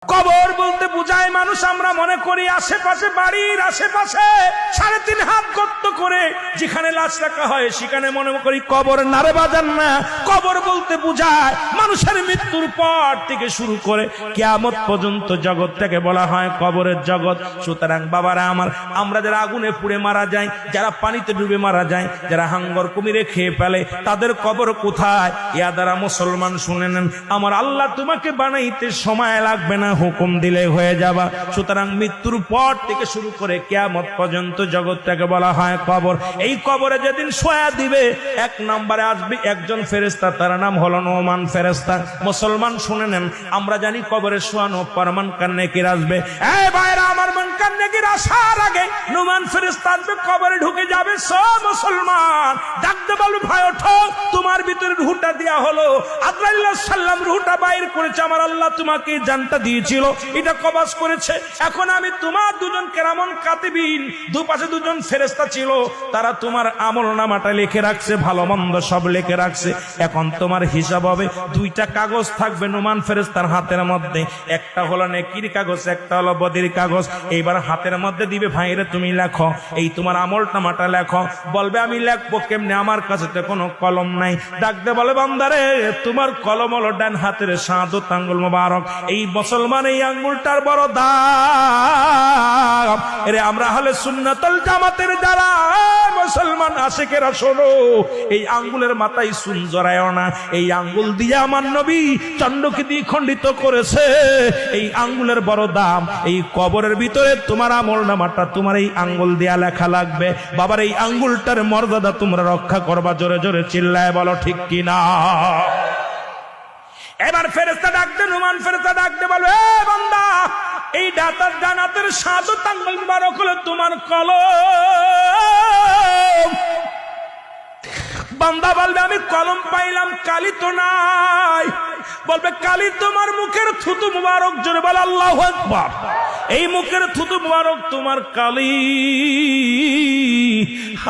কবর বলতে বুঝায় মানুষ আমরা মনে করি আশেপাশে, বাড়ির আশেপাশে 3.5 হাত গর্ত করে যেখানে লাশ রাখা হয় সেখানে মনে করি কবর। নারে বাজান না, কবর বলতে বুঝায় মানুষের মৃত্যুর পর থেকে শুরু করে কিয়ামত পর্যন্ত জগৎটাকে বলা হয় কবরের জগৎ। সুতরাং বাবারা আমার, আমরা যারা আগুনে পুড়ে মারা যায়, যারা পানিতে ডুবে মারা যায়, যারা হাঙ্গর কুমিরে খেয়ে ফেলে, তাদের কবর কোথায়? ইয়া দ্বারা মুসলমান শুনে নেন, আমার আল্লাহ তোমাকে বানাইতে সময় লাগবে না, হুকুম দিলে হয়ে যাবা। সুতরাং মৃত্যুর পর থেকে শুরু করে কিয়ামত পর্যন্ত জগৎটাকে বলা হয় কবর। এই কবরে যেদিন শোয়া দিবে, 1 নম্বরে আসবে একজন ফেরেশতা, তার নাম হলো নোমান ফেরেশতা। মুসলমান শুনে নেন, আমরা জানি কবরে শোয়ানো পর মুনকার নেকির আসবে। এই ভাইরা আমার, মুনকার নেকির আসার আগে নোমান ফেরেশতা আসবে, কবরে ঢুকে যাবে। সব মুসলমান ডাকতে বলবে, ভাই ওঠো, তোমার ভিতরে রূহটা দেয়া হলো। আজরাইল আলাইহিস সালাম রূহটা বাইর করেছে, আমার আল্লাহ তোমাকে জানটা দিয়েছিল, এটা কবজ করেছে। এখন আমি তোমার দুজন কেরামন কাতিবিন, দুপাশে দুজন ফেরেশতা ছিল, তারা তোমার আমলনামাটা লিখে রাখছে, ভালো মন্দ সব লিখে রাখছে। এখন তোমার হিসাব হবে, 2টা কাগজ থাকবে নোমান ফেরেশতার হাতের মধ্যে, একটা হলো নেকির কাগজ, একটা হলো বদির কাগজ। এইবার হাতের মধ্যে দিবে, ভাইরে তুমি লেখো, এই তোমার আমলনামাটা লেখো। বলবে আমি লিখবো কেমনে, আমার কাছে তো কোনো কলম নাই। ডাকতে বলে, বান্দারে তোমার কলম হলো ডান হাতের শাহাদাত আঙ্গুল মোবারক, এই মুসলমান এই আঙ্গুলটার বড় দাম। এরে আমরা হলে সুন্নাতুল জামাতের যারা মুসলমান আশিকেরা, শোনো, এই আঙ্গুলের মাথায় সুন জড়ায়ও না। এই আঙ্গুল দিয়ে আমার নবী চন্ডকে দিয়ে খণ্ডিত করেছে, এই আঙ্গুলের বড় দাম। এই কবরের ভিতরে তোমার আমলনামাটা তোমার এই আঙ্গুল দিয়া লেখা লাগবে। বাবার এই আঙ্গুলটার মর্যাদা তোমরা রক্ষা করবা। জোরে জোরে চিল্লায় বলো ঠিক কিনা। এবার ফেরেশতা ডাকতে, নোমান ফেরেশতা ডাকতে বলো, এ বান্দা, এই ডান হাতের শাহাদাত আঙ্গুল মোবারক হলো তোমার কলম। বান্দা বলবে, আমি কলম পাইলাম, কালি তো নাই। বলবে, কালি তোমার মুখের থুতু মুবারক। জোরে বল আল্লাহু আকবার। এই মুখের থুতু মুবারক তোমার কালি।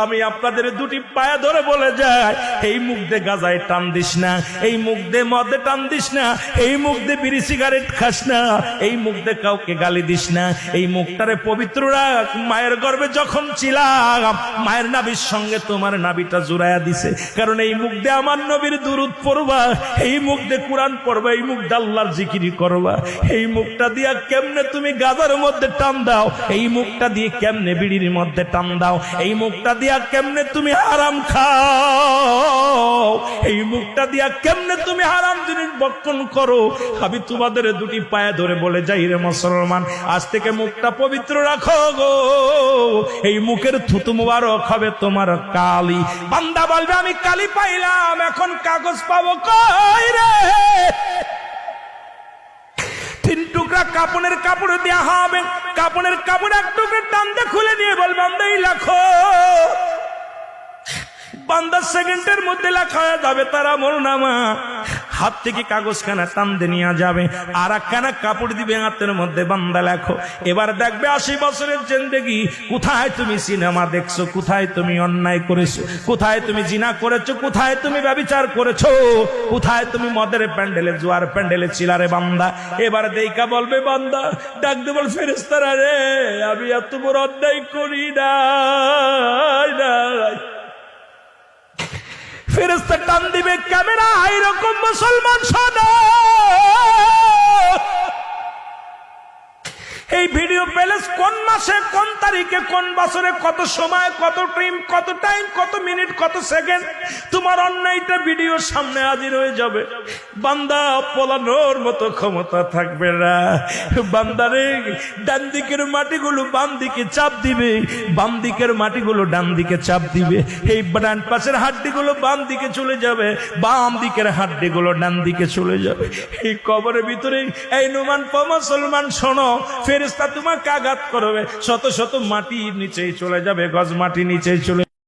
আমি আপনাদের 2টি পায়ে ধরে বলে যাই, এই মুখ দিয়ে গাজায় টান দিস না, এই মুখ দিয়ে মদে টান দিস না, এই মুখ দিয়ে বিড়ি সিগারেট খাস না, এই মুখ দিয়ে কাউকে গালি দিস না। এই মুখটারে পবিত্র রাখ। মায়ের গর্ভে যখন ছিলাম, মায়ের নাভির সঙ্গে তোমার নাভিটা জুড়াইয়া দিছে, কারণ এই মুখ দিয়ে আমার নবীর দুরূদ পড়বা, এই মুখ দিয়ে কোরআন পড়বা, এই মুখ দিয়ে আল্লাহর জিকির করবা। এই মুখটা দিয়া কেমনে তুমি গাজার মধ্যে টান দাও, এই মুখটা দিয়ে কেমনে বিড়ির মধ্যে টান দাও, এই মুখটা দিয়া কেমনে তুমি হারাম খাও, এই মুখটা দিয়া কেমনে তুমি হারাম জিনিস ভক্ষণ করো। আমি তোমাদের 2টি পায়ে ধরে বলে যাই রে মুসলমান, আজ থেকে মুখটা পবিত্র রাখো গো। এই মুখের থুতু মুবারক হবে তোমার কালি। বান্দা বলবে, আমি কালি পাইলাম, এখন কাগজ পাবো কই রে? 3 টুকরা কাপড়ের কাপড় দেয়া হবে, কাপড়ের কাপড় 1 টুকরা টান দিয়ে খুলে নিয়ে বল, বান্দা এই লেখো। বান্দা সেকেন্ডের মধ্যে লেখা হয়ে যাবে তার আমলনামা। হাত থেকে কাগজখানা টান দিয়ে নিয়ে যাবে, আর একখানা কাপড় দিবে হাতের মধ্যে, বান্দা লেখো। এবার দেখবে 80 বছরের জিন্দেগি, কোথায় তুমি সিনেমা দেখছো, কোথায় তুমি অন্যায় করেছো, কোথায় তুমি জিনা করেছো, কোথায় তুমি ব্যভিচার করেছো, কোথায় তুমি মদের প্যান্ডেলে, জুয়ার প্যান্ডেলে ছিলারে বান্দা। এবার দেইকা বলবে বান্দা, ডাকতে বল, ফেরেশতারা রে, আমি এত বড় অন্যায় করি না। ফেরেশতা টান দিবে ক্যামেরা, এরকম মুসলমান শোনো, এই ভিডিও প্যালেস কোন মাসে, কোন তারিখে, কোন বছরে, কত সময়, কত টাইম, কত মিনিট, কত সেকেন্ড, তোমার অন্যায়টা ভিডিওর সামনে হাজির হয়ে যাবে। বান্দা পলানোর মতো ক্ষমতা থাকবে না। বান্দারে ডান দিকের মাটিগুলো বাম দিকে চাপ দিবে, বাম দিকের মাটিগুলো ডান দিকে চাপ দিবে। এই ডান পাশের হাড্ডিগুলো বাম দিকে চলে যাবে, বাম দিকের হাড্ডিগুলো ডান দিকে চলে যাবে। এই কবরের ভিতরে এই নোমান মুসলমান শোনো, ফেরেশতা তোমাকে আঘাত করবে, শত শত মাটি নিচেই চলে যাবে, গজ মাটি নিচেই চলে